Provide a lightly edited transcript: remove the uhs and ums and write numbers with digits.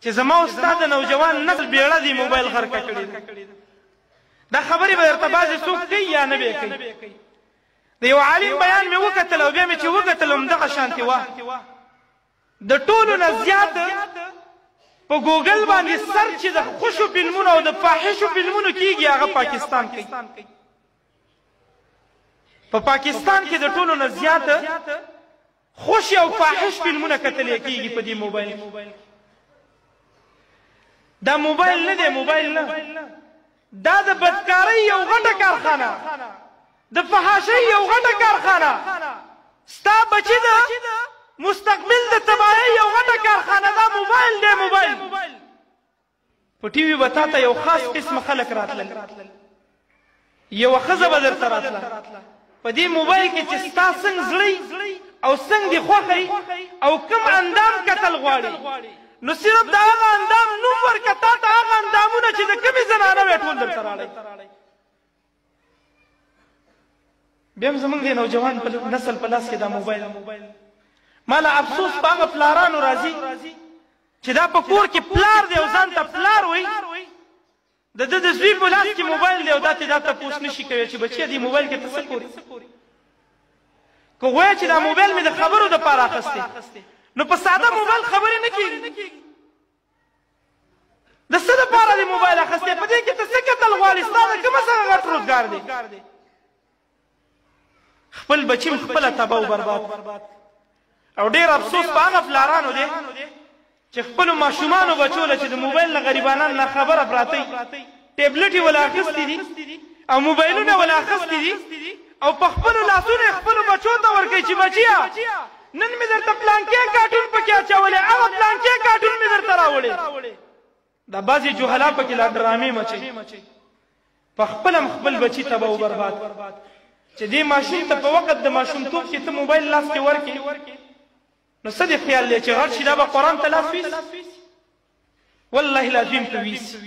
چې زما او ستا د نوجوان نسل بیړه دی موبایل غرقه کړې ده. دا خبرې به درته بعضې څوک کوي یا نه به یې کوي. د یو عالم بیان مې وکتل او بیا مې چې وکتل همدغه شانتې وه. د ټولو نه زیات په ګوګل باندې سرچ چې د خوشو فلمونو او د فاحشو فلمونو کېږي هغه پاکستان کوي. په پاکستان کې د ټولو نه زیات خوش او فاحش فلمونه کتلی کېږي په دې موبایل. دا موبایل نه دی، موبایل نه، دا د بدکارۍ یو غټه کارخانه، د فحاشۍ یو غټه کارخانه، ستا بچي د مستقبل د تباهۍ یو غټه کارخانه. دا موبایل دی، موبایل. په ټي وي به تا ته یو خاص قسمه خلک راتلل، یوه ښځه به درته راتله. په دې موبایل کې چې ستا څنګه زړی او څنګه دې خوښی او کوم اندام کتل غواړي، نو صرف د هغه اندام نوم ورکه تا ته هغه اندامونه چې د کومې زنانه وی ټول درته راړی. بیا هم زموږ د نوجوان نسل په لاس کې دا موبایل. ما له افسوس په هغه پلارانو راځي چې دا په کور کې پلار دی او ځان ته پلار وایي، د ده د زوی په لاس کې موبایل دی او دا تپوس نشي کوی چې بچیه دې موبایل کې ته څه کورې. که وایه چې دا موبایل مې د خبرو دپاره اخیستی، نو په ساده موبایل خبرې نه کېږي. د څه دپاره دې موبایل اخیستی؟ په دې کې ته څه کتل غواړې؟ ستا د کومه څخه غټ روزګار دی؟ خپل بچي م خپله تباه و برباد. او ډېر افسوس په هغه پلارانو دی چې خپلو ماشومانو بچو له چې د موبایل نه غریبانان نه خبره پراته وي، ټیبلټ یې وله اخیستي دي او موبایلونه وله اخیستي دي او په خپلو لاسونو یې خپلو بچو ته ورکوي چې بچیه نن مې درته پلانکې کارټون پکې اچولی، هغه پلانکې کارټون مې درته راوړی. دا بعضې جهلا پکې لا ډرامې مچوي، په خپله م خپل بچي تباه و برباد. چې دې ماشوم ته په وخت د ماشومتوب کې ته موبایل لاس کې ورکړې، نو څه دې خیال دی چې غټ شي دا به قرآن ته لاس ویسي؟ والله لازم ته ویسي.